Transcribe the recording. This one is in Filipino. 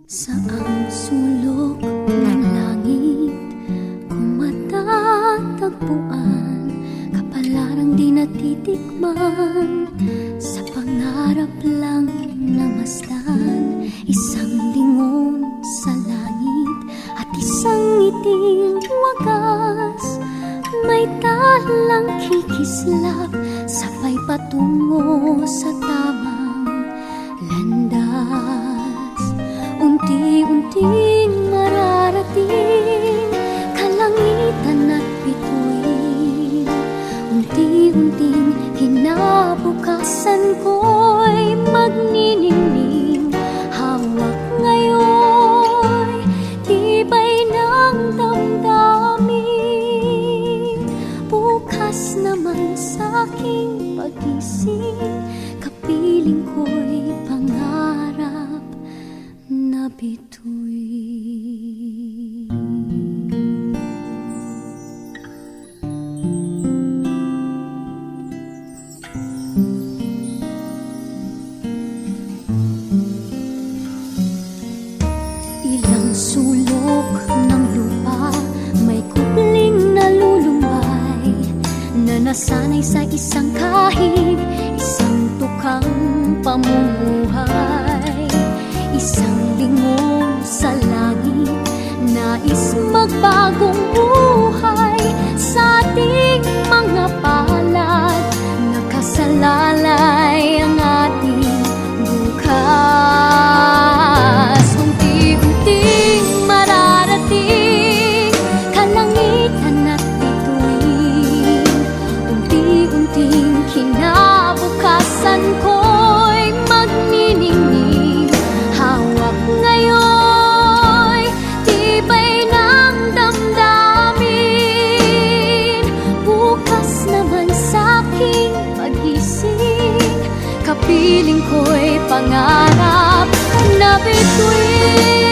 Saang sulok ng langit kung matatagpuan, kapalarang di natitikman, sa pangarap lang namasdan. Isang lingon sa langit at isang ngiting wagas, may talang kikislap, sabay patungo sa tamang landas. Unti-unting mararating kalangitan at bituin, unti-unting kinabukasan ko'y magniningning. Hawak ngayon, tibay ng damdamin, bukas naman sa'king pagising, kapiling ko'y pangarap na bituin. Ilang sulok ng lupa, may kubling nalulumbay, na nasanay sa isang kahig, isang tukang pamumuhay. Isang lingon sa langit, nais magbagong buhay sa ating mga palad. Nakasalalay ang ating bukas. Unti-unting mararating kalangitan at bituin, unti-unting kinabukasan ko'y magniningning. Hawak ngayon, tibay ng damdamin, bukas naman sa'king pagising, kapiling ko'y pangarap na bituin.